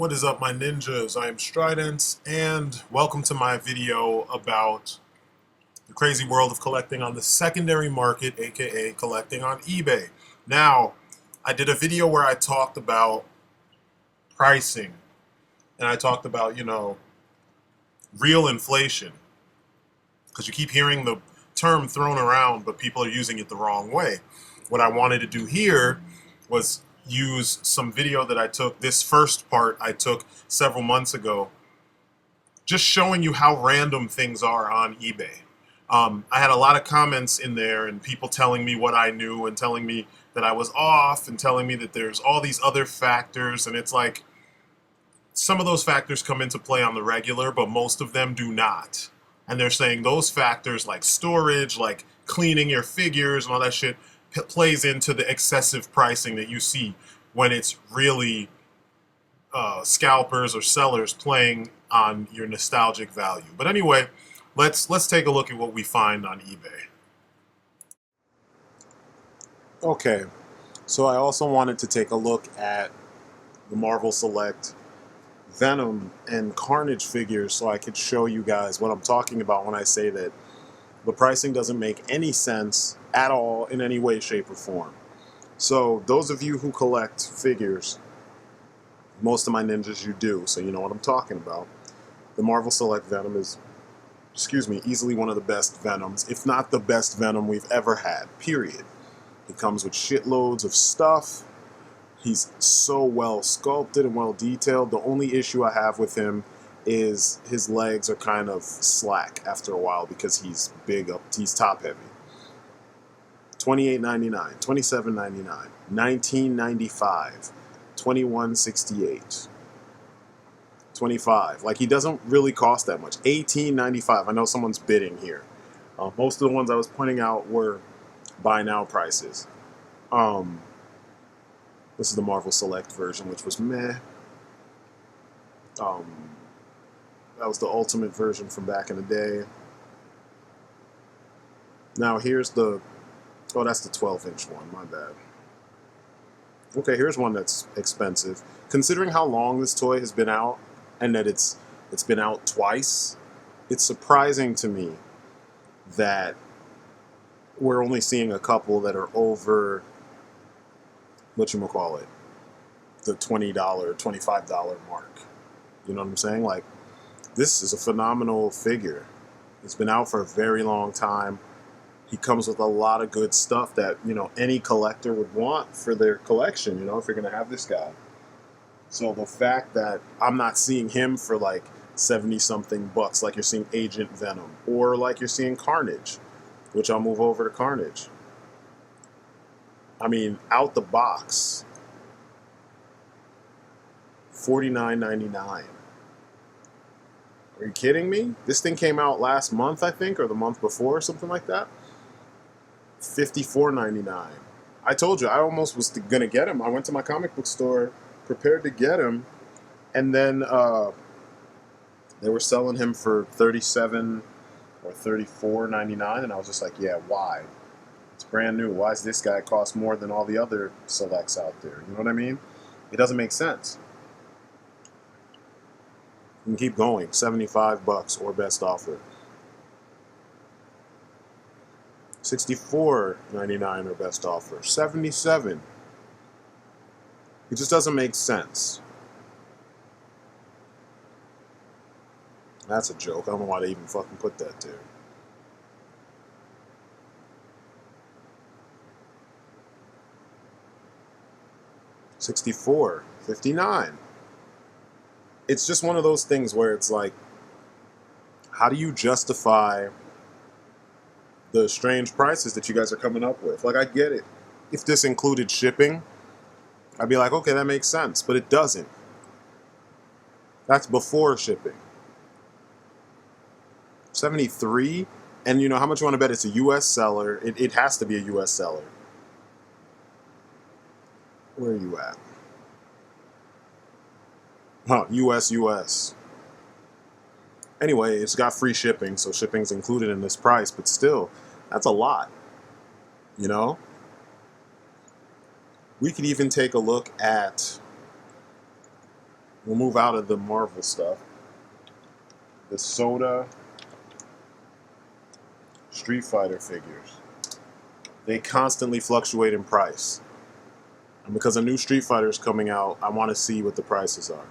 What is up, my ninjas? I am STRYDENT, and welcome to my video about the crazy world of collecting on the secondary market, aka collecting on eBay. Now, I did a video where I talked about pricing, and I talked about, real inflation, because you keep hearing the term thrown around, but people are using it the wrong way. What I wanted to do here was use some video that I took. This first part I took several months ago, just showing you how random things are on eBay. I had a lot of comments in there and people telling me what I knew and telling me that I was off and telling me that there's all these other factors, and it's like some of those factors come into play on the regular, but most of them do not. And they're saying those factors like storage, like cleaning your figures and all that shit plays into the excessive pricing that you see when it's really scalpers or sellers playing on your nostalgic value. But anyway, let's take a look at what we find on eBay. Okay, so I also wanted to take a look at the Marvel Select Venom and Carnage figures so I could show you guys what I'm talking about when I say that the pricing doesn't make any sense at all in any way, shape, or form. So those of you who collect figures, most of my ninjas you do, so you know what I'm talking about. The Marvel Select Venom is, easily one of the best Venoms, if not the best Venom we've ever had, period. He comes with shitloads of stuff. He's so well sculpted and well detailed. The only issue I have with him is his legs are kind of slack after a while because he's big up, he's top heavy. $28.99, $27.99, $19.95, $21.68, $25. Like, he doesn't really cost that much. $18.95. I know someone's bidding here. Most of the ones I was pointing out were buy now prices. This is the Marvel Select version, which was meh. That was the ultimate version from back in the day. Now here's the, oh, that's the 12-inch one, my bad. Okay, here's one that's expensive. Considering how long this toy has been out, and that it's been out twice, it's surprising to me that we're only seeing a couple that are over, whatchamacallit, the $20, $25 mark. You know what I'm saying? Like, this is a phenomenal figure. It's been out for a very long time. He comes with a lot of good stuff that, any collector would want for their collection, if you're going to have this guy. So the fact that I'm not seeing him for like 70-something bucks like you're seeing Agent Venom, or like you're seeing Carnage, which I'll move over to Carnage. I mean, out the box, $49.99. Are you kidding me? This thing came out last month, I think, or the month before, or something like that. $54.99. I told you, I almost was gonna get him. I went to my comic book store, prepared to get him, and then they were selling him for $37 or $34.99, and I was just like, yeah, why? It's brand new. Why does this guy cost more than all the other selects out there? You know what I mean? It doesn't make sense. You can keep going. $75 or best offer. $64.99 or best offer. $77. It just doesn't make sense. That's a joke. I don't know why they even fucking put that there. $64. $59. It's just one of those things where it's like, how do you justify the strange prices that you guys are coming up with? Like, I get it. If this included shipping, I'd be like, okay, that makes sense. But it doesn't. That's before shipping. 73, and how much you want to bet it's a U.S. seller? It has to be a U.S. seller. Where are you at? Huh, US. Anyway, it's got free shipping, so shipping's included in this price, but still, that's a lot. We could even take a look at We'll move out of the Marvel stuff. The Soda Street Fighter figures. They constantly fluctuate in price. And because a new Street Fighter is coming out, I want to see what the prices are.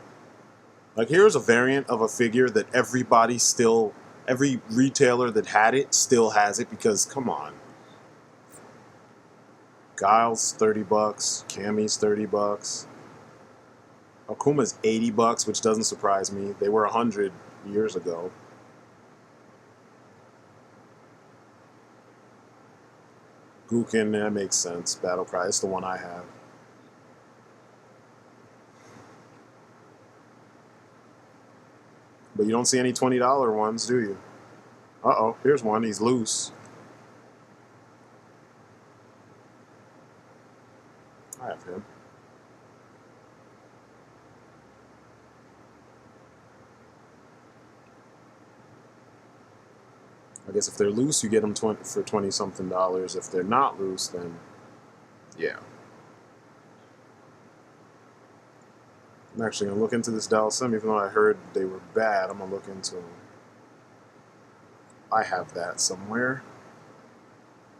Like, here's a variant of a figure that every retailer that had it still has it, because, come on. Guile's $30, Cammy's $30. Akuma's $80, which doesn't surprise me. They were 100 years ago. Gukin, that makes sense. Battle Cry, it's the one I have. But you don't see any $20 ones, do you? Uh-oh, here's one. He's loose. I have him. I guess if they're loose, you get them for $20-something. If they're not loose, then yeah. I'm actually going to look into this datsme, even though I heard they were bad. I'm going to look into them. I have that somewhere.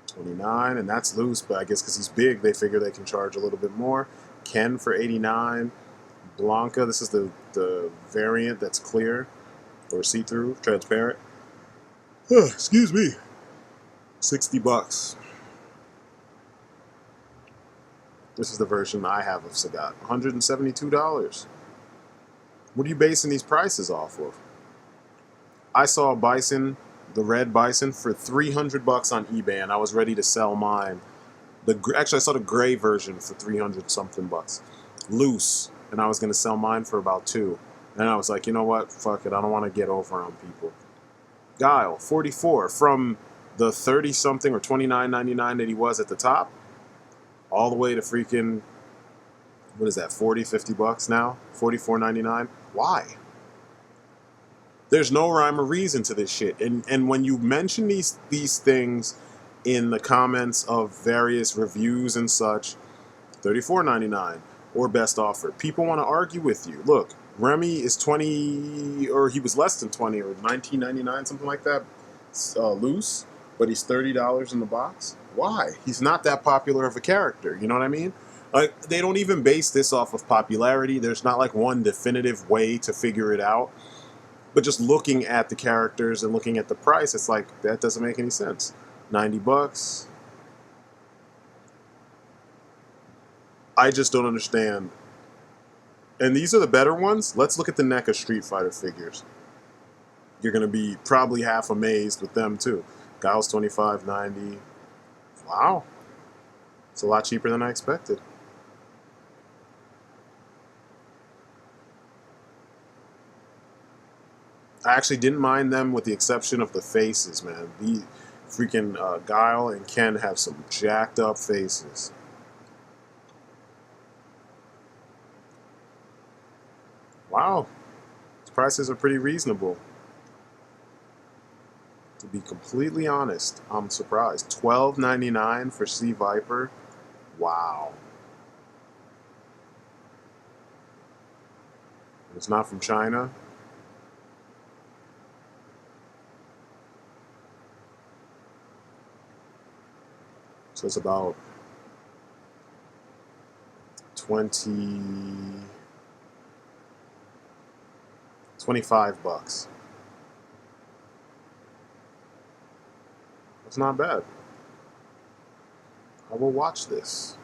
29, and that's loose, but I guess because he's big, they figure they can charge a little bit more. Ken for 89. Blanca, this is the variant that's clear, or see-through, transparent. Excuse me. $60. This is the version I have of Sagat. $172. What are you basing these prices off of? I saw a bison, the red bison, for $300 on eBay, and I was ready to sell mine. Actually, I saw the gray version for 300-something bucks. Loose, and I was going to sell mine for about $2. And I was like, you know what? Fuck it. I don't want to get over on people. Guile, $44, from the 30-something or $29.99 that he was at the top, all the way to freaking, what is that, 40, 50 bucks now? $44.99? Why? There's no rhyme or reason to this shit. And when you mention these things in the comments of various reviews and such, $34.99 or best offer, people want to argue with you. Look, Remy is 20, or he was less than 20, or $19.99, something like that, loose, but he's $30 in the box. Why? He's not that popular of a character, you know what I mean? Like, they don't even base this off of popularity. There's not like one definitive way to figure it out. But just looking at the characters and looking at the price, it's like, that doesn't make any sense. $90. I just don't understand. And these are the better ones. Let's look at the NECA Street Fighter figures. You're going to be probably half amazed with them too. Guile's $25.90. Wow. It's a lot cheaper than I expected. I actually didn't mind them with the exception of the faces, man. The freaking Guile and Ken have some jacked up faces. Wow. These prices are pretty reasonable. To be completely honest, I'm surprised. $12.99 for Sea Viper. Wow. It's not from China. So it's about 25 bucks. That's not bad. I will watch this.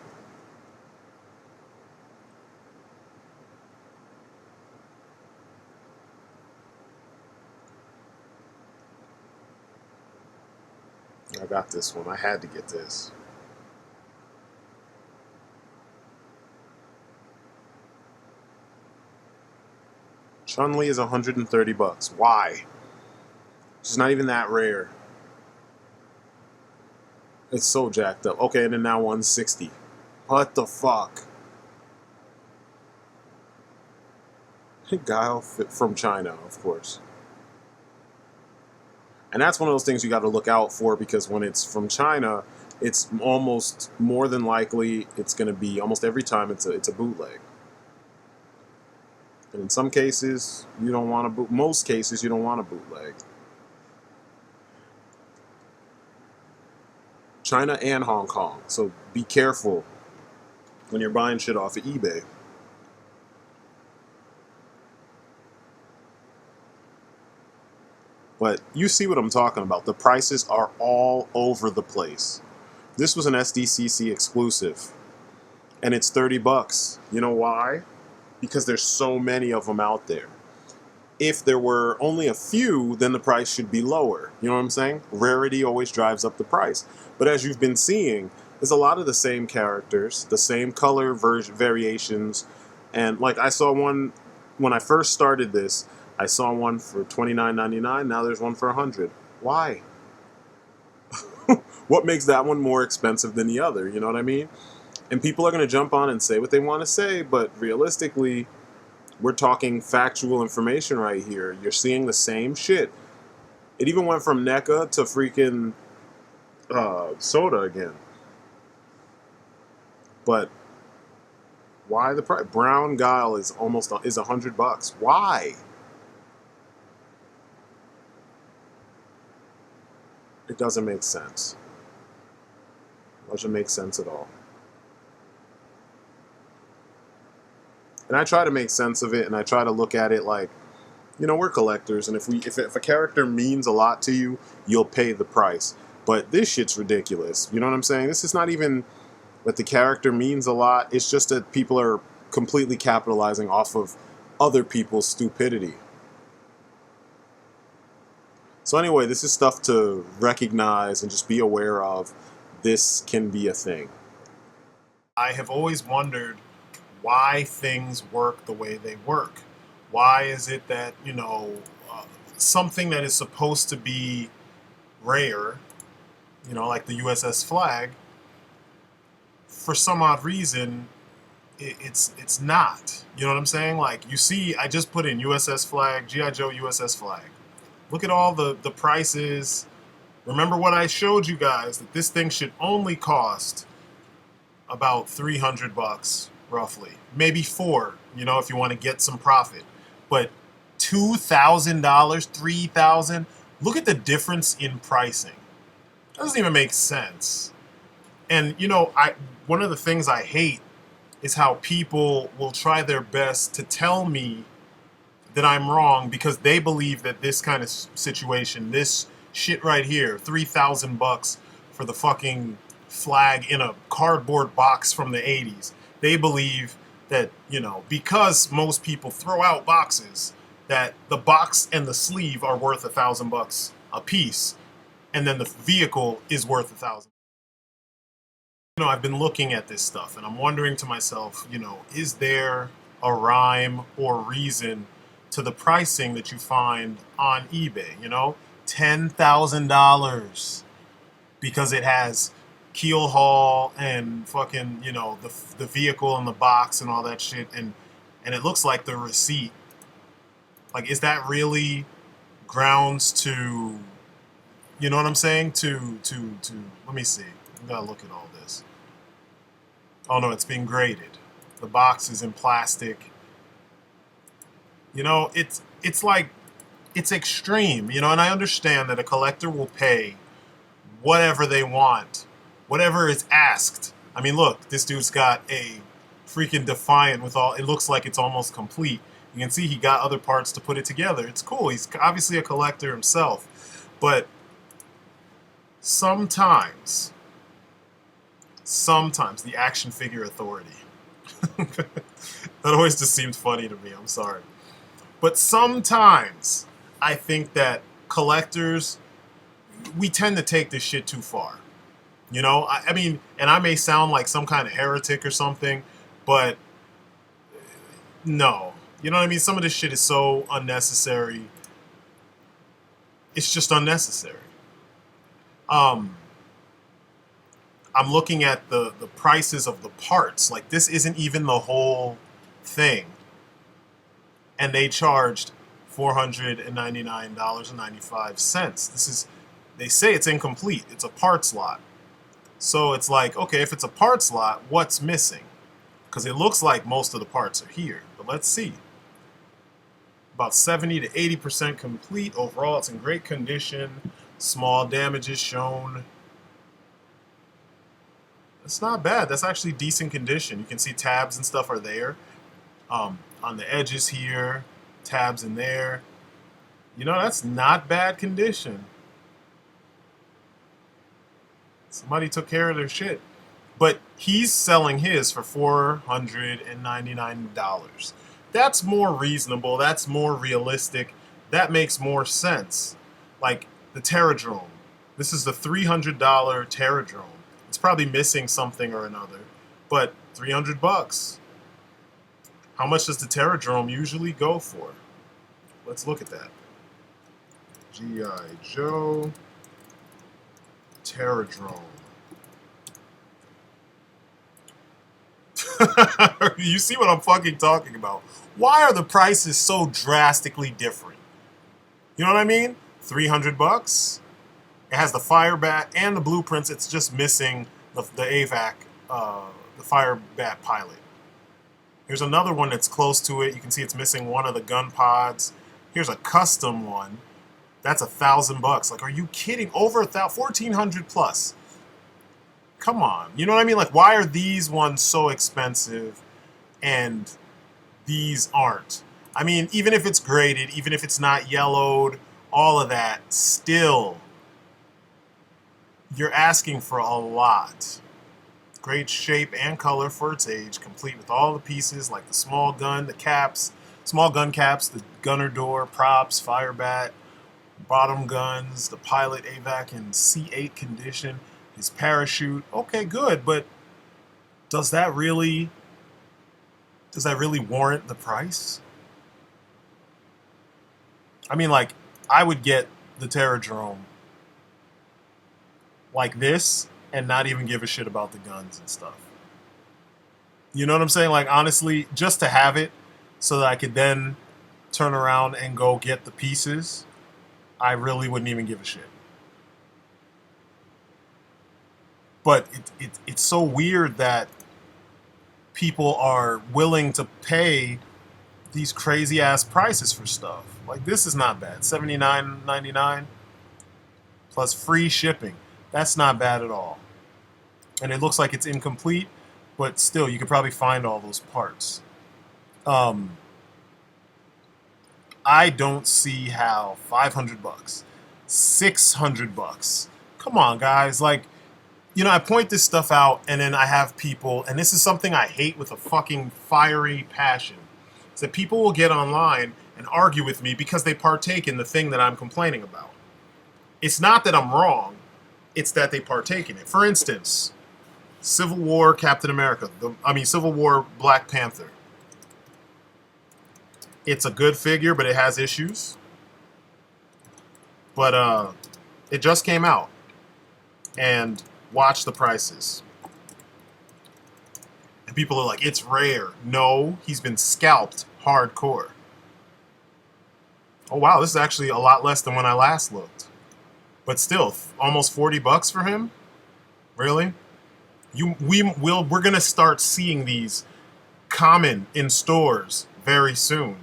I got this one. I had to get this. Chun-Li is 130 bucks. Why? She's not even that rare. It's so jacked up. Okay, and then now 160. What the fuck? Guile from China, of course. And that's one of those things you got to look out for, because when it's from China, it's almost more than likely it's going to be, almost every time it's a bootleg. And in some cases, you don't want to boot. Most cases, you don't want to bootleg. China and Hong Kong. So be careful when you're buying shit off of eBay. But you see what I'm talking about. The prices are all over the place. This was an SDCC exclusive, and it's 30 bucks. You know why? Because there's so many of them out there. If there were only a few, then the price should be lower. You know what I'm saying? Rarity always drives up the price. But as you've been seeing, there's a lot of the same characters, the same color variations. And like I saw one when I first started this, I saw one for $29.99. Now there's one for $100. Why? What makes that one more expensive than the other? You know what I mean? And people are going to jump on and say what they want to say, but realistically, we're talking factual information right here. You're seeing the same shit. It even went from NECA to freaking soda again. But why the price? Brown Guile is almost $100. Why? It doesn't make sense. It doesn't make sense at all. And I try to make sense of it, and I try to look at it like, you know, we're collectors, and if a character means a lot to you, you'll pay the price. But this shit's ridiculous. You know what I'm saying? This is not even that the character means a lot. It's just that people are completely capitalizing off of other people's stupidity. So anyway, this is stuff to recognize and just be aware of. This can be a thing. I have always wondered why things work the way they work. Why is it that, you know, something that is supposed to be rare, you know, like the USS Flag, for some odd reason, it's not. You know what I'm saying? Like, you see, I just put in USS Flag, G.I. Joe USS Flag. Look at all the prices. Remember what I showed you guys, that this thing should only cost about $300 roughly, maybe $4, you know, if you want to get some profit. But $2,000, $3,000, look at the difference in pricing. That doesn't even make sense. And you know, one of the things I hate is how people will try their best to tell me that I'm wrong because they believe that this kind of situation, this shit right here, $3,000 for the fucking flag in a cardboard box from the 80s. They believe that, you know, because most people throw out boxes, that the box and the sleeve are worth $1,000 a piece, and then the vehicle is worth $1,000. You know, I've been looking at this stuff, and I'm wondering to myself, you know, is there a rhyme or reason to the pricing that you find on eBay? You know, $10,000 because it has keel haul and fucking, you know, the vehicle and the box and all that shit, and it looks like the receipt. Like, is that really grounds to, you know what I'm saying? To let me see. I gotta look at all this. Oh no, it's being graded. The box is in plastic. You know, it's like, it's extreme, you know, and I understand that a collector will pay whatever they want, whatever is asked. I mean, look, this dude's got a freaking Defiant with all, it looks like it's almost complete. You can see he got other parts to put it together. It's cool. He's obviously a collector himself. But sometimes the action figure authority. That always just seemed funny to me. I'm sorry. But sometimes I think that collectors, we tend to take this shit too far. You know, I mean, and I may sound like some kind of heretic or something, but no. You know what I mean? Some of this shit is so unnecessary. It's just unnecessary. I'm looking at the prices of the parts. Like, this isn't even the whole thing. And they charged $499.95. This is, they say it's incomplete. It's a parts lot. So it's like, okay, if it's a parts lot, what's missing? Because it looks like most of the parts are here. But let's see. about 70 to 80% complete. Overall, it's in great condition. Small damages shown. It's not bad. That's actually decent condition. You can see tabs and stuff are there. On the edges here, tabs in there. You know, that's not bad condition. Somebody took care of their shit. But he's selling his for $499. That's more reasonable. That's more realistic. That makes more sense. Like the Terradrome. This is the $300 Terradrome. It's probably missing something or another, but 300 bucks. How much does the Terradrome usually go for? Let's look at that. G.I. Joe Terradrome. You see what I'm fucking talking about. Why are the prices so drastically different? You know what I mean? 300 bucks. It has the fire bat and the blueprints. It's just missing the AVAC, the fire bat pilot. Here's another one that's close to it. You can see it's missing one of the gun pods. Here's a custom one. That's $1,000. Like, are you kidding? Over 1,400 plus. Come on. You know what I mean? Like, why are these ones so expensive and these aren't? I mean, even if it's graded, even if it's not yellowed, all of that, still, you're asking for a lot. Great shape and color for its age, complete with all the pieces like the small gun, the caps, small gun caps, the gunner door, props, fire bat, bottom guns, the pilot AVAC in C8 condition, his parachute. Okay, good, but does that really warrant the price? I mean, like, I would get the Terradrome like this and not even give a shit about the guns and stuff. You know what I'm saying? Like, honestly, just to have it so that I could then turn around and go get the pieces, I really wouldn't even give a shit. But it's so weird that people are willing to pay these crazy ass prices for stuff. Like, this is not bad. $79.99 plus free shipping. That's not bad at all. And it looks like it's incomplete, but still, you could probably find all those parts. I don't see how 500 bucks, 600 bucks. Come on, guys. Like, you know, I point this stuff out, and then I have people, and this is something I hate with a fucking fiery passion, is that people will get online and argue with me because they partake in the thing that I'm complaining about. It's not that I'm wrong. It's that they partake in it. For instance, Civil War Captain America. Civil War Black Panther. It's a good figure, but it has issues. But it just came out. And watch the prices. And people are like, it's rare. No, he's been scalped hardcore. Oh, wow, this is actually a lot less than when I last looked. But still, almost 40 bucks for him? Really? We're gonna start seeing these common in stores very soon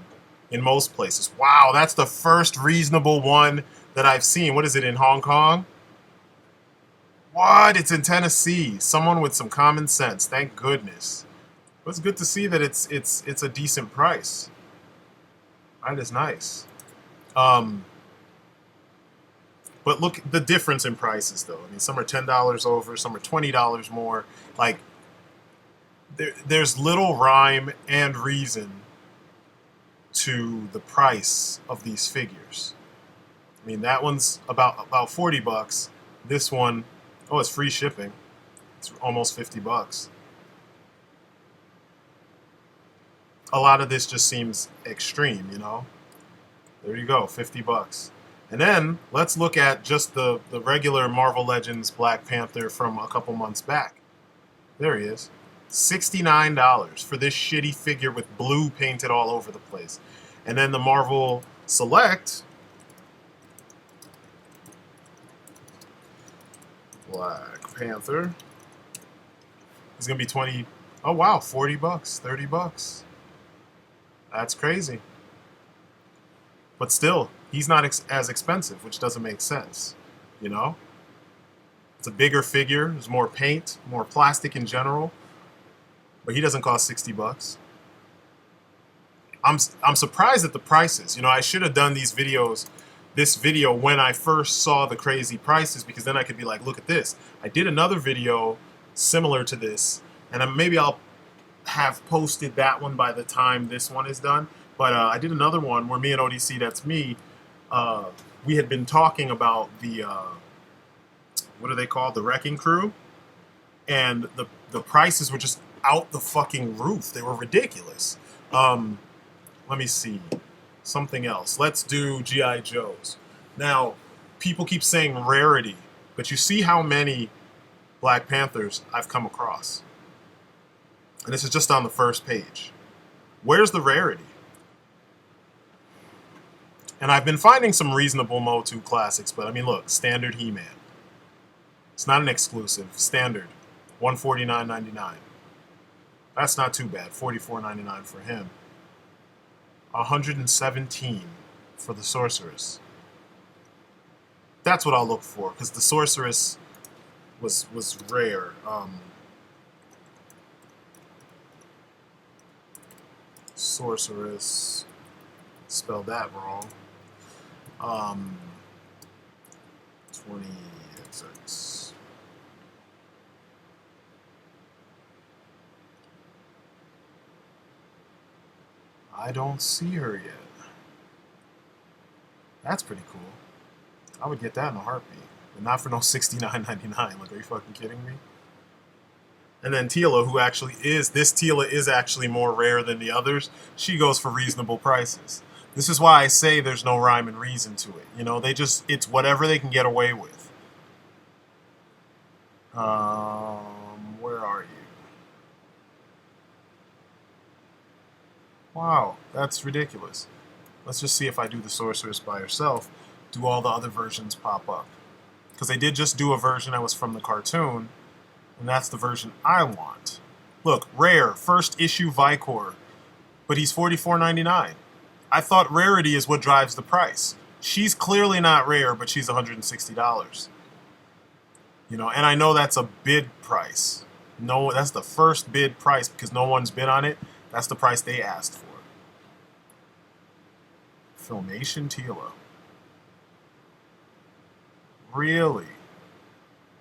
in most places. Wow, that's the first reasonable one that I've seen. What is it, in Hong Kong? What? It's in Tennessee. Someone with some common sense. Thank goodness. But it's good to see that it's a decent price. That is nice. But look the difference in prices, though. I mean, some are $10 over, some are $20 more. Like, there's little rhyme and reason to the price of these figures. I mean, that one's about 40 bucks. This one, oh, it's free shipping. It's almost 50 bucks. A lot of this just seems extreme, you know? There you go, 50 bucks. And then let's look at just the regular Marvel Legends Black Panther from a couple months back. There he is. $69 for this shitty figure with blue painted all over the place. And then the Marvel Select Black Panther is going to be 20. Oh, wow, 40 bucks, 30 bucks. That's crazy. But still, he's not as expensive, which doesn't make sense. You know? It's a bigger figure. There's more paint, more plastic in general. But he doesn't cost 60 bucks. I'm surprised at the prices. You know, I should have done this video when I first saw the crazy prices, because then I could be like, look at this. I did another video similar to this, and maybe I'll have posted that one by the time this one is done. But I did another one where me and ODC, that's me, we had been talking about the, what are they called? The Wrecking Crew. And the prices were just out the fucking roof. They were ridiculous. Let me see. Something else. Let's do G.I. Joes. Now, people keep saying rarity, but you see how many Black Panthers I've come across. And this is just on the first page. Where's the rarity? And I've been finding some reasonable Motu classics, but I mean, look, standard He-Man. It's not an exclusive. Standard. $149.99. That's not too bad. $44.99 for him. 117 for the Sorceress. That's what I'll look for, because the Sorceress was rare. Sorceress, spelled that wrong. 20XX. I don't see her yet. That's pretty cool. I would get that in a heartbeat. But not for no $69.99. Like, are you fucking kidding me? And then Teela, who actually is, this Teela is actually more rare than the others. She goes for reasonable prices. This is why I say there's no rhyme and reason to it. You know, it's whatever they can get away with. Where are you? Wow, that's ridiculous. Let's just see if I do the Sorceress by herself. Do all the other versions pop up? Because they did just do a version that was from the cartoon, and that's the version I want. Look, rare, first issue Vicor, but he's $44.99. I thought rarity is what drives the price. She's clearly not rare, but she's $160. You know, and I know that's a bid price. No, that's the first bid price because no one's bid on it. That's the price they asked for. Filmation Teela. Really?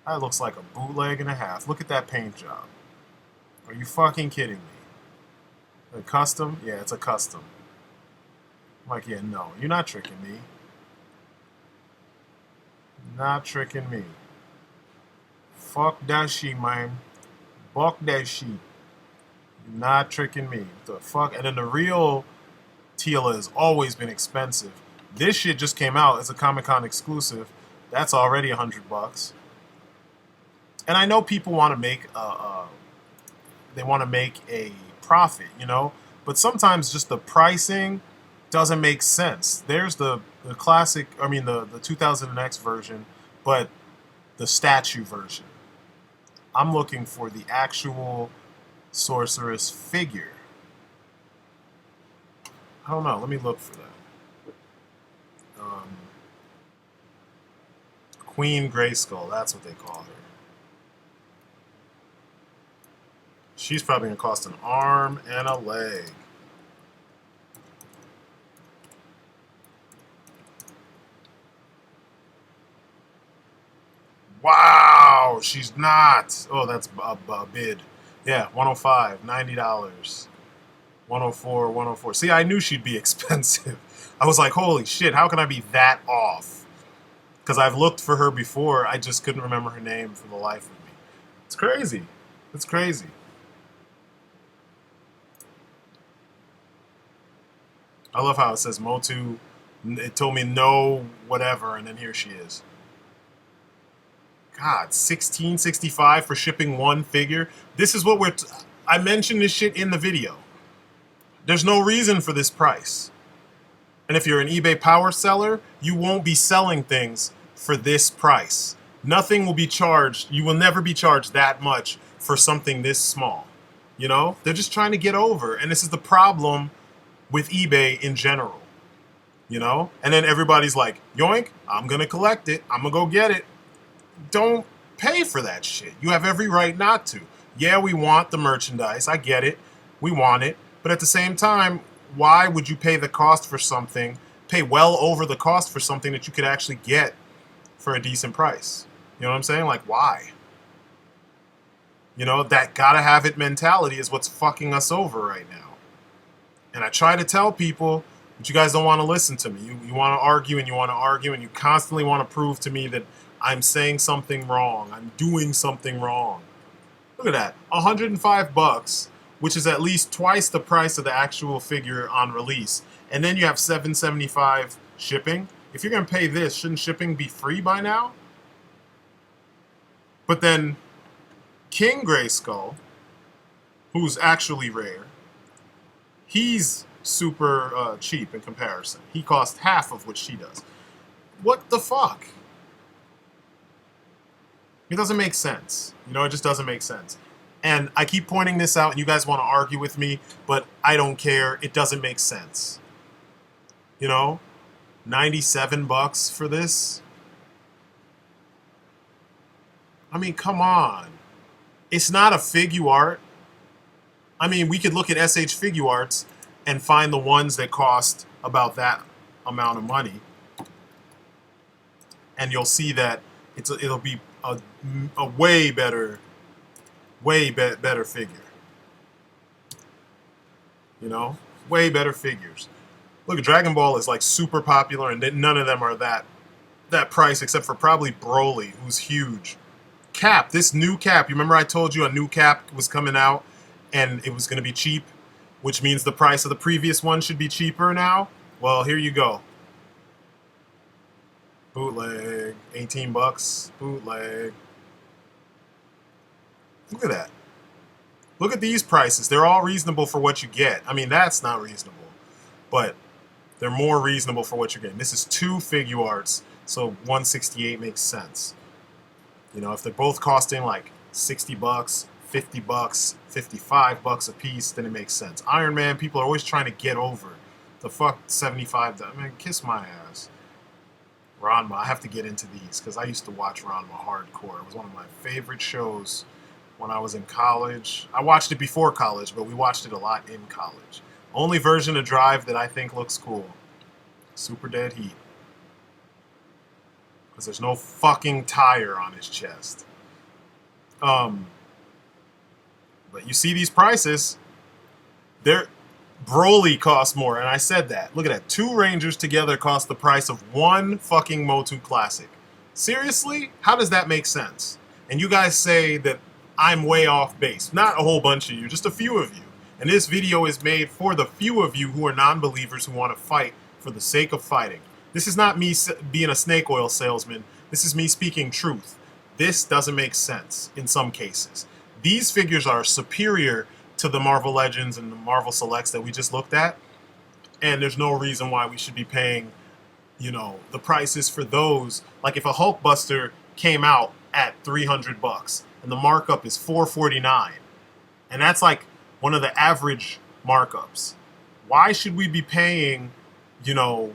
That looks like a bootleg and a half. Look at that paint job. Are you fucking kidding me? A custom? Yeah, it's a custom. I'm like, yeah, no. You're not tricking me. Not tricking me. Fuck that shit, man. Fuck that shit. You're not tricking me. The fuck? And then the real Teela has always been expensive. This shit just came out as a Comic-Con exclusive. That's already $100. And I know people want to make they want to make a profit, you know, but sometimes just the pricing doesn't make sense. There's the classic, I mean the 2000X version, but the statue version. I'm looking for the actual Sorceress figure. I don't know. Let me look for that. Queen Grayskull. That's what they call her. She's probably going to cost an arm and a leg. Wow, she's not. Oh, that's a bid. Yeah, 105, $90. 104, 104. See, I knew she'd be expensive. I was like, holy shit, how can I be that off? Because I've looked for her before. I just couldn't remember her name for the life of me. It's crazy. It's crazy. I love how it says Motu. It told me no whatever, and then here she is. God, $16.65 for shipping one figure. This is what I mentioned this shit in the video. There's no reason for this price. And if you're an eBay power seller, you won't be selling things for this price. Nothing will be charged. You will never be charged that much for something this small. You know? They're just trying to get over. And this is the problem with eBay in general. you know? And then everybody's like, yoink, I'm gonna collect it. I'm gonna go get it. Don't pay for that shit. You have every right not to. Yeah, we want the merchandise. I get it. We want it. But at the same time, why would you pay the cost for something, pay well over the cost for something that you could actually get for a decent price? You know what I'm saying? Like, why? You know, that gotta have it mentality is what's fucking us over right now. And I try to tell people, but you guys don't want to listen to me. You want to argue and you want to argue and you constantly want to prove to me that I'm saying something wrong. I'm doing something wrong. Look at that. $105, which is at least twice the price of the actual figure on release. And then you have $7.75 shipping. If you're going to pay this, shouldn't shipping be free by now? But then King Grayskull, who's actually rare, he's super cheap in comparison. He costs half of what she does. What the fuck? It doesn't make sense. You know, it just doesn't make sense. And I keep pointing this out and you guys want to argue with me, but I don't care. It doesn't make sense. You know, $97 for this? I mean, come on. It's not a Figuart. I mean, we could look at SH Figuarts and find the ones that cost about that amount of money. And you'll see that it'll be a way better figure. You know? Way better figures. Look, Dragon Ball is like super popular and none of them are that price except for probably Broly, who's huge. Cap, this new Cap, you remember I told you a new Cap was coming out and it was going to be cheap, which means the price of the previous one should be cheaper now? Well, here you go. Bootleg, $18, bootleg. Look at that. Look at these prices. They're all reasonable for what you get. I mean, that's not reasonable, but they're more reasonable for what you're getting. This is 2 Figuarts, so $168 makes sense. You know, if they're both costing like $60, $50, $55 a piece, then it makes sense. Iron Man, people are always trying to get over. The fuck $75. I mean, kiss my ass. Ranma, I have to get into these because I used to watch Ranma hardcore. It was one of my favorite shows when I was in college. I watched it before college, but we watched it a lot in college. Only version of Drive that I think looks cool. Super Dead Heat. Because there's no fucking tire on his chest. But you see these prices. Broly costs more, and I said that. Look at that. 2 Rangers together cost the price of 1 fucking Motu Classic. Seriously? How does that make sense? And you guys say that I'm way off base. Not a whole bunch of you, just a few of you. And this video is made for the few of you who are non-believers who want to fight for the sake of fighting. This is not me being a snake oil salesman. This is me speaking truth. This doesn't make sense in some cases. These figures are superior to the Marvel Legends and the Marvel Selects that we just looked at. And there's no reason why we should be paying, you know, the prices for those. Like if a Hulkbuster came out at $300 and the markup is $449, and that's like one of the average markups. Why should we be paying, you know,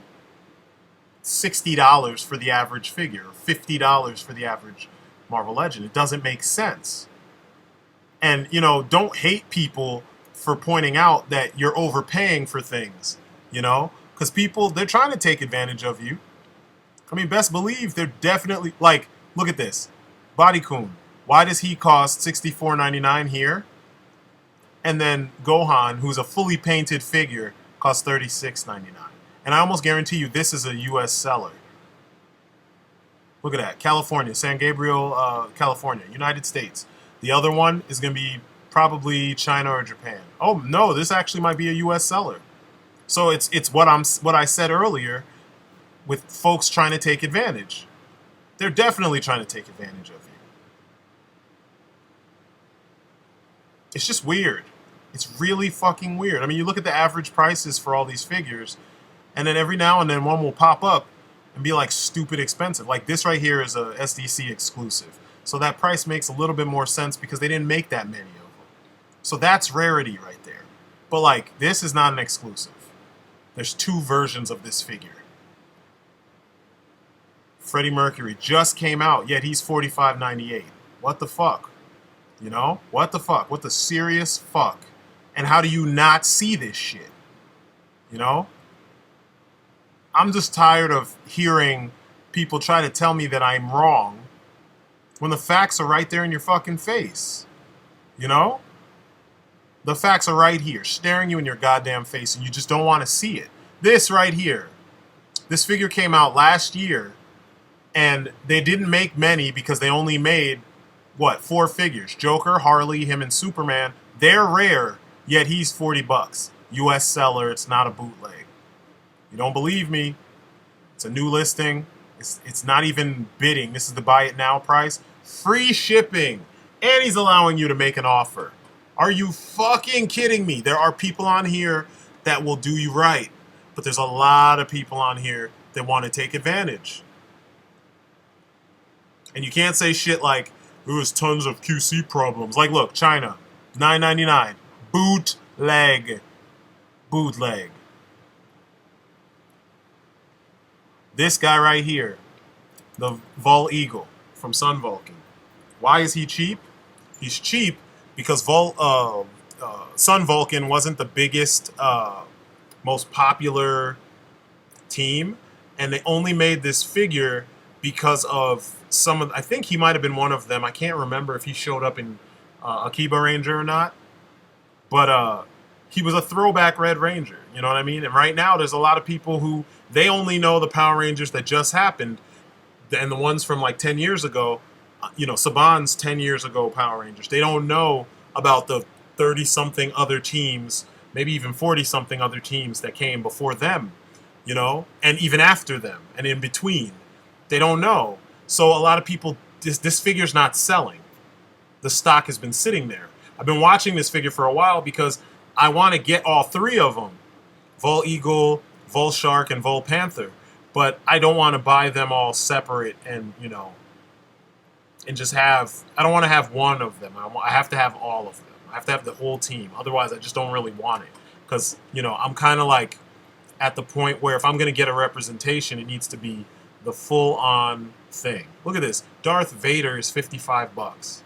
$60 for the average figure, or $50 for the average Marvel Legend? It doesn't make sense. And, you know, don't hate people for pointing out that you're overpaying for things, you know? Because people, they're trying to take advantage of you. I mean, best believe they're definitely, like, look at this. Bodycoon. Why does he cost $64.99 here? And then Gohan, who's a fully painted figure, costs $36.99. And I almost guarantee you this is a U.S. seller. Look at that. California, San Gabriel, California, United States. The other one is going to be probably China or Japan. Oh, no, this actually might be a U.S. seller. So it's what I said earlier with folks trying to take advantage. They're definitely trying to take advantage of you. It's just weird. It's really fucking weird. I mean, you look at the average prices for all these figures, and then every now and then one will pop up and be like stupid expensive. Like this right here is a SDC exclusive. So that price makes a little bit more sense because they didn't make that many of them. So that's rarity right there. But like, this is not an exclusive. There's 2 versions of this figure. Freddie Mercury just came out, yet he's $45.98. What the fuck? You know? What the fuck? What the serious fuck? And how do you not see this shit? You know? I'm just tired of hearing people try to tell me that I'm wrong when the facts are right there in your fucking face. You know? The facts are right here, staring you in your goddamn face, and you just don't want to see it. This right here. This figure came out last year, and they didn't make many because they only made, what, 4 figures. Joker, Harley, him, and Superman. They're rare, yet he's $40. US seller, it's not a bootleg. You don't believe me? It's a new listing. It's not even bidding. This is the buy it now price. Free shipping. And he's allowing you to make an offer. Are you fucking kidding me? There are people on here that will do you right. But there's a lot of people on here that want to take advantage. And you can't say shit like, there was tons of QC problems. Like, look, China, $9.99. Bootleg. Bootleg. This guy right here, the Vol Eagle from Sun Vulcan. Why is he cheap? He's cheap because Sun Vulcan wasn't the biggest, most popular team, and they only made this figure because of some of, I think he might have been one of them. I can't remember if he showed up in Akiba Ranger or not, but he was a throwback Red Ranger, you know what I mean? And right now there's a lot of people who, they only know the Power Rangers that just happened, and the ones from like 10 years ago, you know, Saban's 10 years ago Power Rangers. They don't know about the 30-something other teams, maybe even 40-something other teams that came before them, you know, and even after them and in between. They don't know. So a lot of people, this figure's not selling. The stock has been sitting there. I've been watching this figure for a while because I want to get all 3 of them. Vol Eagle, Vol Shark, and Vol Panther. But I don't want to buy them all separate and, you know, and just have, I don't want to have one of them. I have to have all of them. I have to have the whole team. Otherwise, I just don't really want it. Because, you know, I'm kind of like at the point where if I'm going to get a representation, it needs to be the full-on thing. Look at this. Darth Vader is $55.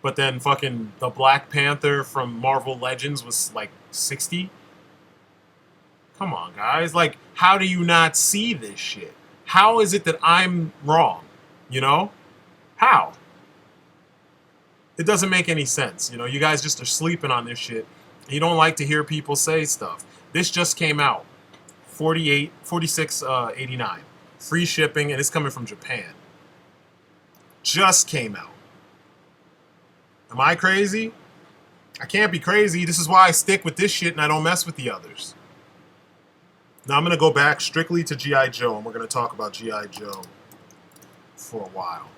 But then fucking the Black Panther from Marvel Legends was like 60. Come on, guys. Like, how do you not see this shit? How is it that I'm wrong? You know? How? It doesn't make any sense. You know, you guys just are sleeping on this shit. You don't like to hear people say stuff. This just came out. $46.89. Free shipping, and it's coming from Japan. Just came out. Am I crazy? I can't be crazy. This is why I stick with this shit and I don't mess with the others. Now I'm going to go back strictly to G.I. Joe, and we're going to talk about G.I. Joe for a while.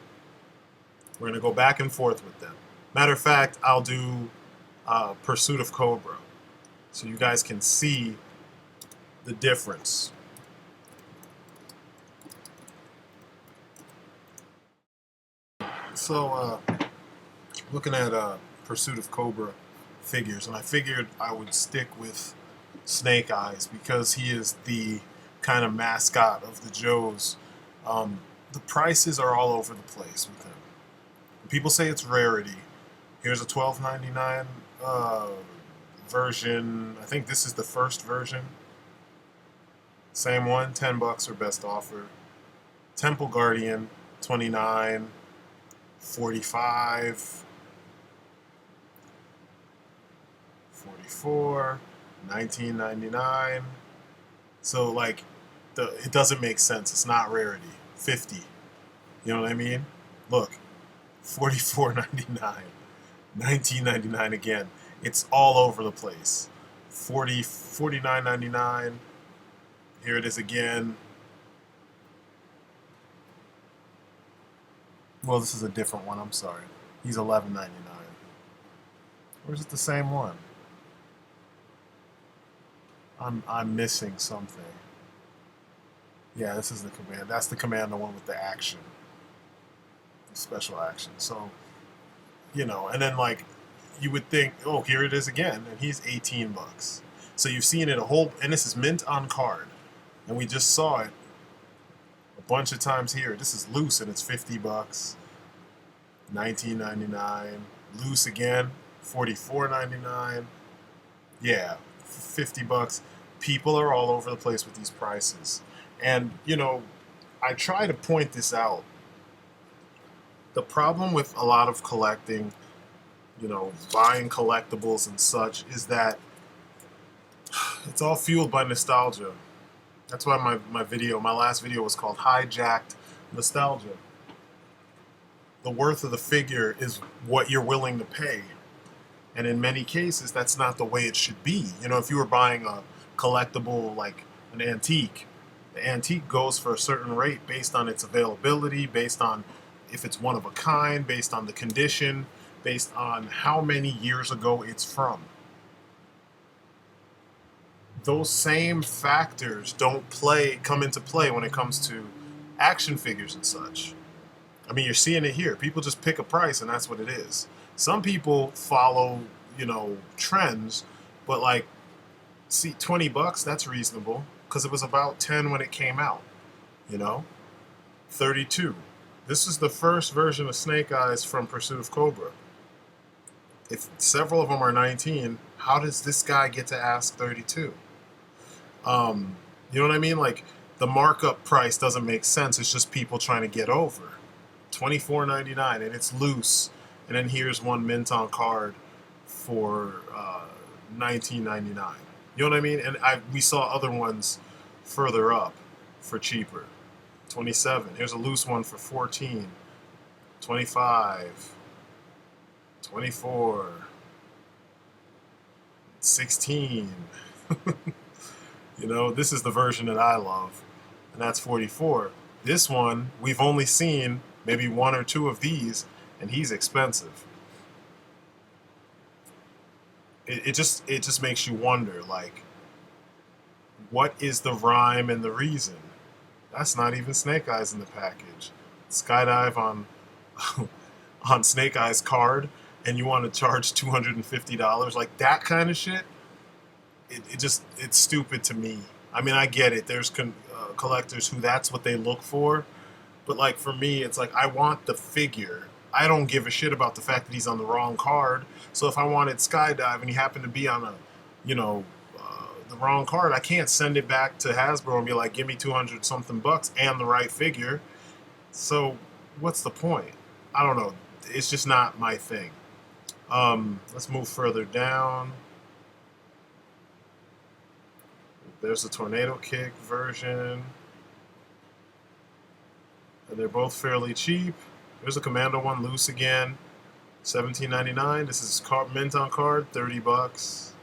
We're going to go back and forth with them. Matter of fact, I'll do Pursuit of Cobra, so you guys can see the difference. So, looking at Pursuit of Cobra figures, and I figured I would stick with Snake Eyes because he is the kind of mascot of the Joes. The prices are all over the place with him. People say it's rarity. Here's a $12.99 version. I think this is the first version. Same one, $10 or best offer. Temple Guardian, $29, $45, $44, $19.99. So like, it doesn't make sense. It's not rarity. $50. You know what I mean? Look, $44.99, $19.99 again. It's all over the place. $49.99. Here it is again. Well, this is a different one. I'm sorry. He's $11.99. Or is it the same one? I'm missing something. Yeah, this is the command. That's the command, the one with the action. Special action. So, you know, and then like you would think, oh, here it is again, and he's $18. So you've seen it a whole, and this is mint on card, and we just saw it bunch of times here. This is loose and it's 50 bucks, 19.99. Loose again, 44.99. Yeah, 50 bucks. People are all over the place with these prices. And, you know, I try to point this out. The problem with a lot of collecting, you know, buying collectibles and such, is that it's all fueled by nostalgia. That's why my last video was called Hijacked Nostalgia. The worth of the figure is what you're willing to pay. And in many cases, that's not the way it should be. You know, if you were buying a collectible like an antique, the antique goes for a certain rate based on its availability, based on if it's one of a kind, based on the condition, based on how many years ago it's from. Those same factors don't come into play when it comes to action figures and such. I mean, you're seeing it here. People just pick a price and that's what it is. Some people follow, you know, trends, but like, see, 20 bucks, that's reasonable because it was about 10 when it came out, you know? 32. This is the first version of Snake Eyes from Pursuit of Cobra. If several of them are 19, how does this guy get to ask 32? You know what I mean? Like, the markup price doesn't make sense. It's just people trying to get over. $24.99, and it's loose. And then here's one mint on card for $19.99. You know what I mean? And we saw other ones further up for cheaper. 27. Here's a loose one for 14. 25. 24. 16. You know, this is the version that I love, and that's 44. This one, we've only seen maybe one or two of these, and he's expensive. It just makes you wonder, like, what is the rhyme and the reason? That's not even Snake Eyes in the package. Skydive on on Snake Eyes card, and you want to charge $250, like that kind of shit. It's stupid to me. I mean, I get it. There's collectors who that's what they look for, but like for me, it's like I want the figure. I don't give a shit about the fact that he's on the wrong card. So if I wanted Skydive and he happened to be on a, you know, the wrong card, I can't send it back to Hasbro and be like, give me 200 something bucks and the right figure. So what's the point? I don't know. It's just not my thing. Let's move further down. There's the Tornado Kick version. And they're both fairly cheap. There's a Commando one loose again. $17.99. This is mint on card, 30 bucks.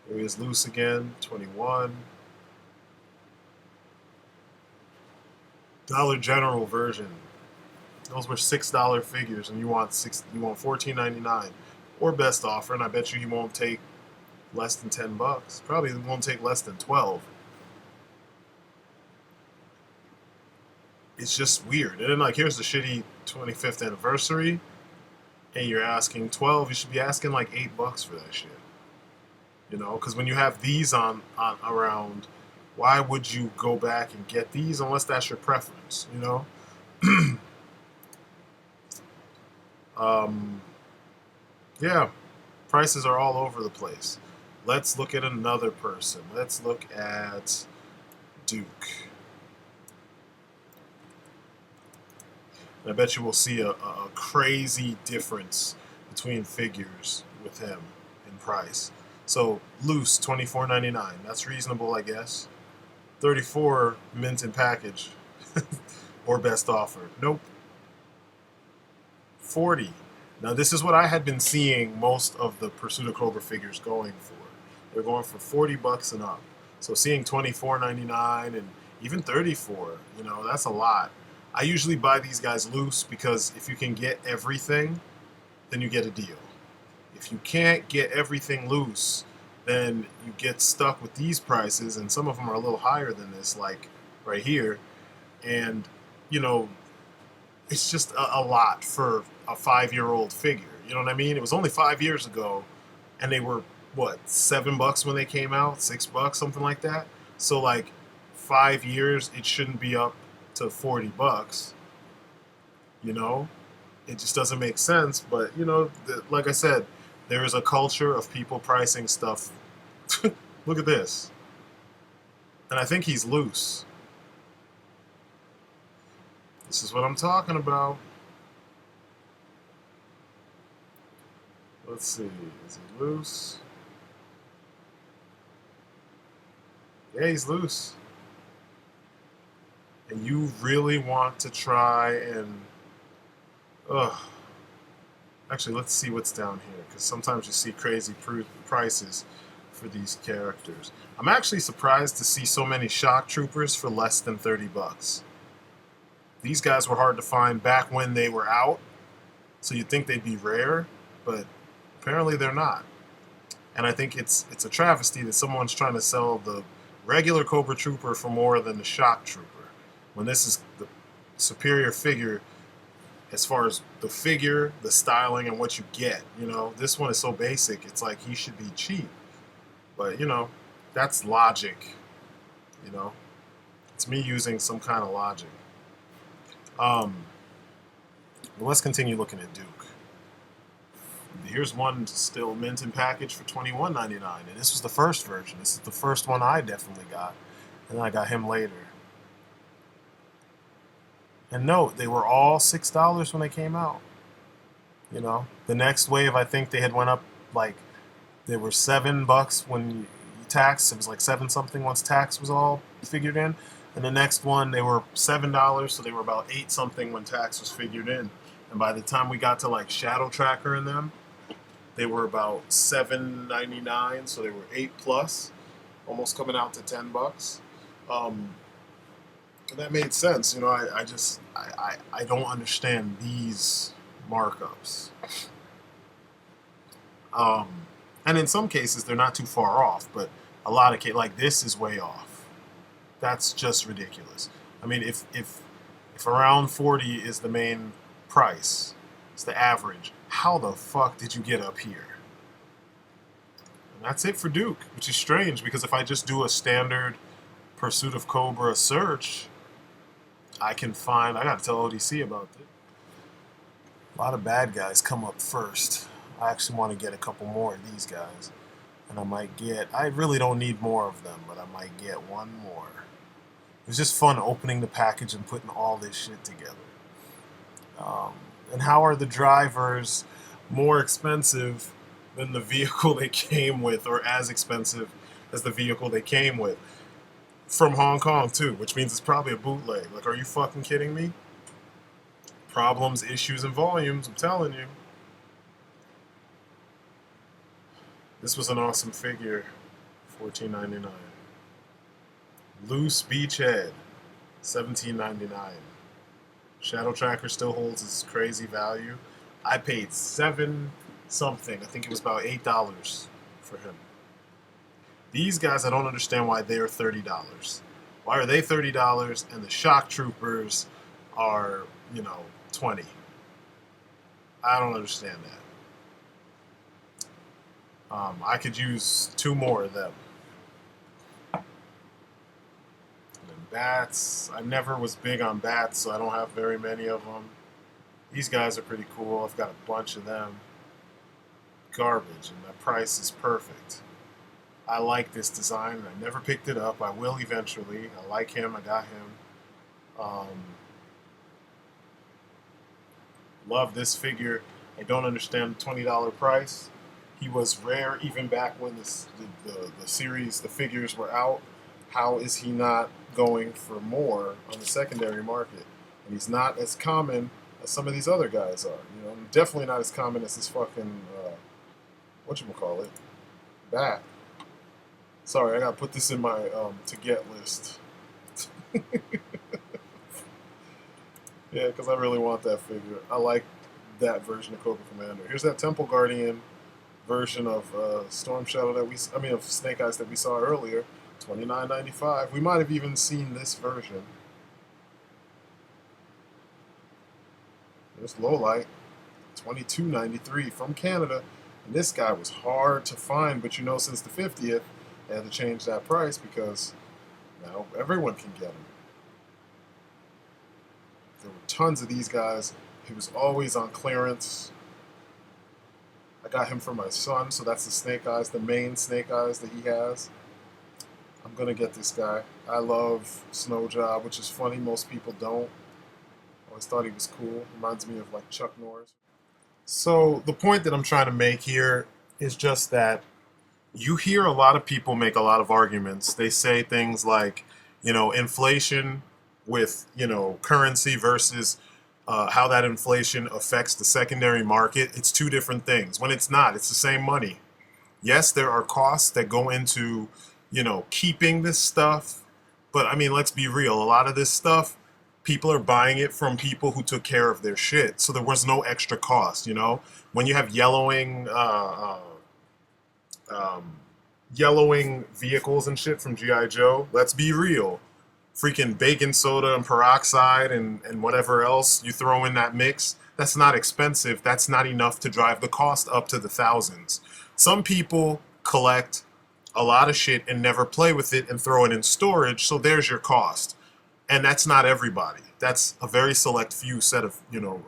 There he is loose again, 21. Dollar General version. Those were $6 figures, and you want $14.99 or best offer, and I bet you he won't take less than 10 bucks. Probably won't take less than 12. It's just weird. And then like here's the shitty 25th anniversary, and you're asking 12. You should be asking like $8 for that shit. You know, because when you have these on around, why would you go back and get these unless that's your preference? You know. Yeah, prices are all over the place. Let's look at another person. Let's look at Duke. And I bet you we'll see a crazy difference between figures with him in price. So loose, $24.99. That's reasonable, I guess. 34 mint in package or best offer. Nope. 40. Now this is what I had been seeing most of the Pursuit of Cobra figures going for. They're going for 40 bucks and up. So seeing $24.99 and even 34, you know, that's a lot. I usually buy these guys loose because if you can get everything, then you get a deal. If you can't get everything loose, then you get stuck with these prices, and some of them are a little higher than this, like right here. And, you know, it's just a lot for a 5-year-old figure. You know what I mean? It was only 5 years ago, and they were, what, $7 when they came out? $6, something like that? So, like, 5 years, it shouldn't be up to 40 bucks. You know, it just doesn't make sense. But, you know, like I said, there is a culture of people pricing stuff. Look at this. And I think he's loose. This is what I'm talking about. Let's see. Is he loose? Yeah, he's loose. And you really want to try and... Ugh. Actually, let's see what's down here, because sometimes you see crazy prices for these characters. I'm actually surprised to see so many shock troopers for less than 30 bucks. These guys were hard to find back when they were out, so you'd think they'd be rare, but apparently they're not. And I think it's a travesty that someone's trying to sell the regular Cobra Trooper for more than the shock trooper, when this is the superior figure as far as the figure, the styling, and what you get. You know, this one is so basic, it's like he should be cheap. But, you know, that's logic. You know, it's me using some kind of logic. Let's continue looking at Duke. Here's one still mint in package for $21.99, and this was the first version. This is the first one I definitely got, and I got him later. And note, they were all $6 when they came out. You know, the next wave, I think they had went up, like, they were $7 when you tax. It was like 7 something once tax was all figured in. And the next one, they were $7, so they were about 8 something when tax was figured in. And by the time we got to like Shadow Tracker and them, they were about $7.99, so they were 8 plus, almost coming out to $10. And that made sense. You know, I don't understand these markups. And in some cases, they're not too far off, but a lot of cases, like this is way off. That's just ridiculous. I mean, if around 40 is the main price, it's the average, how the fuck did you get up here? And that's it for Duke, which is strange, because if I just do a standard Pursuit of Cobra search, I can find, I gotta tell ODC about this. A lot of bad guys come up first. I actually want to get a couple more of these guys. And I might get, I really don't need more of them, but I might get one more. It was just fun opening the package and putting all this shit together. And how are the drivers more expensive than the vehicle they came with, or as expensive as the vehicle they came with? From Hong Kong, too, which means it's probably a bootleg. Like, are you fucking kidding me? Problems, issues, and volumes, I'm telling you. This was an awesome figure, $14.99. Loose Beachhead, $17.99. Shadow Tracker still holds its crazy value. I paid 7 something. I think it was about $8 for him. These guys, I don't understand why they're $30. Why are they $30 and the Shock Troopers are, you know, 20? I don't understand that. I could use 2 more of them. And then bats. I never was big on bats, so I don't have very many of them. These guys are pretty cool. I've got a bunch of them. Garbage, and the price is perfect. I like this design, and I never picked it up. I will eventually. I like him. I got him. Love this figure. I don't understand the $20 price. He was rare even back when the series, the figures were out. How is he not going for more on the secondary market? And he's not as common as some of these other guys are. You know, definitely not as common as this fucking whatchamacallit, bat. Sorry, I gotta put this in my to get list. Yeah, because I really want that figure. I like that version of Cobra Commander. Here's that Temple Guardian version of Storm Shadow that of Snake Eyes that we saw earlier. $29.95. We might have even seen this version. There's Lowlight, $22.93 from Canada. And this guy was hard to find, but you know, since the 50th, they had to change that price because now everyone can get him. There were tons of these guys. He was always on clearance. I got him for my son, so that's the snake eyes, the main snake eyes that he has. I'm gonna get this guy. I love Snow Job, which is funny, most people don't. Always thought he was cool. Reminds me of like Chuck Norris. So the point that I'm trying to make here is just that you hear a lot of people make a lot of arguments. They say things like, you know, inflation with, you know, currency versus how that inflation affects the secondary market. It's two different things. When it's not, it's the same money. Yes, there are costs that go into, you know, keeping this stuff. But I mean, let's be real. A lot of this stuff, people are buying it from people who took care of their shit. So there was no extra cost, you know? When you have yellowing vehicles and shit from G.I. Joe, let's be real. Freaking baking soda and peroxide and whatever else you throw in that mix, that's not expensive. That's not enough to drive the cost up to the thousands. Some people collect a lot of shit and never play with it and throw it in storage, so there's your cost. And that's not everybody. That's a very select few set of, you know,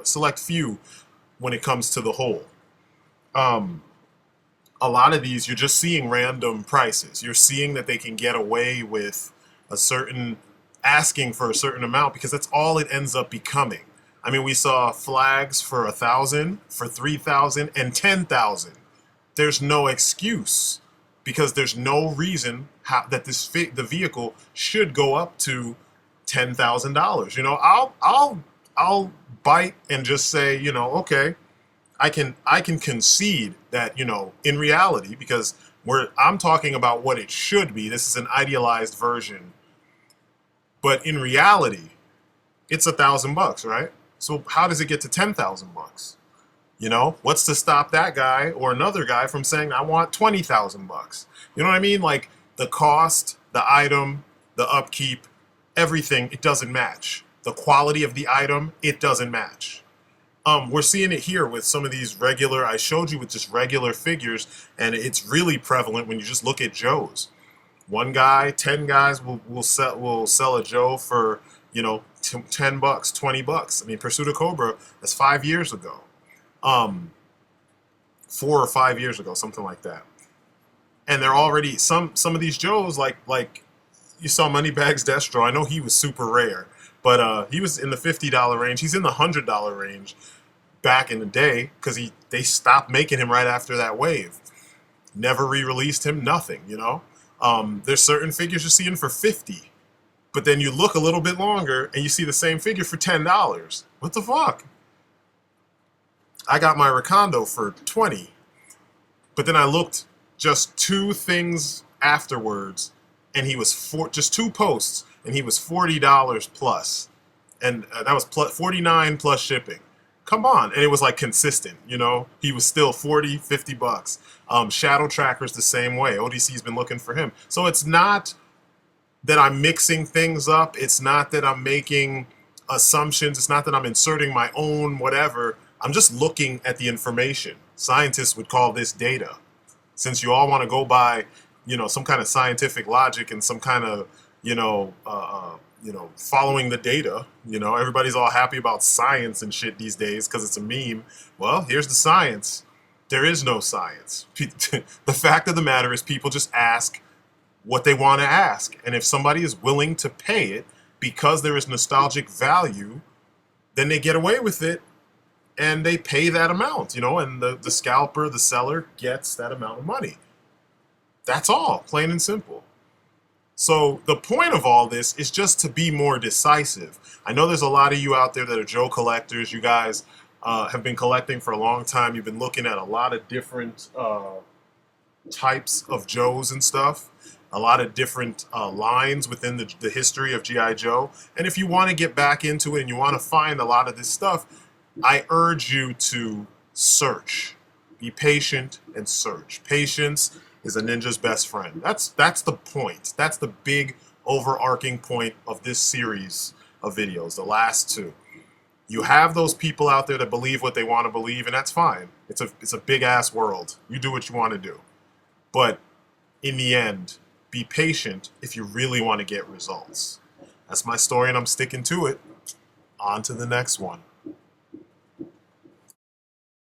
select few when it comes to the whole. A lot of these, you're just seeing random prices. You're seeing that they can get away with a certain, asking for a certain amount because that's all it ends up becoming. I mean, we saw flags for 1,000, for 3,000, and 10,000. There's no excuse because there's no reason that the vehicle should go up to $10,000. You know, I'll bite and just say, you know, okay, I can concede that, you know, in reality, because I'm talking about what it should be. This is an idealized version, but in reality, it's $1,000, right? So how does it get to $10,000? You know, what's to stop that guy or another guy from saying, I want $20,000? You know what I mean? Like the cost, the item, the upkeep, everything, it doesn't match. The quality of the item, it doesn't match. We're seeing it here with some of these regular, I showed you with just regular figures, and it's really prevalent when you just look at Joes. One guy, 10 guys will sell a Joe for, you know, $10, $20. I mean, Pursuit of Cobra, that's 5 years ago. 4 or 5 years ago, something like that. And they're already, some of these Joes, like you saw Moneybags Destro, I know he was super rare, but he was in the $50 range. He's in the $100 range back in the day because they stopped making him right after that wave. Never re-released him, nothing, you know? There's certain figures you're seeing for 50, but then you look a little bit longer and you see the same figure for $10. What the fuck? I got my Recondo for 20, but then I looked just 2 things afterwards, and he was just 2 posts, and he was $40 plus, and that was $49 plus shipping. Come on. And it was like consistent, you know, he was still $40, $50. Shadow Tracker's the same way. ODC's been looking for him. So it's not that I'm mixing things up. It's not that I'm making assumptions. It's not that I'm inserting my own whatever. I'm just looking at the information. Scientists would call this data. Since you all want to go by, you know, some kind of scientific logic and some kind of, you know, following the data. You know, everybody's all happy about science and shit these days because it's a meme. Well, here's the science. There is no science. The fact of the matter is people just ask what they want to ask. And if somebody is willing to pay it because there is nostalgic value, then they get away with it and they pay that amount, you know, and the scalper, the seller gets that amount of money. That's all, plain and simple. So the point of all this is just to be more decisive. I know there's a lot of you out there that are Joe collectors. You guys have been collecting for a long time. You've been looking at a lot of different types of Joes and stuff. A lot of different lines within the history of G.I. Joe. And if you want to get back into it and you want to find a lot of this stuff, I urge you to search. Be patient and search. Patience is a ninja's best friend. That's the point. That's the big overarching point of this series of videos, the last 2. You have those people out there that believe what they want to believe, and that's fine. It's a big ass world. You do what you want to do. But in the end, be patient if you really want to get results. That's my story and I'm sticking to it. On to the next one.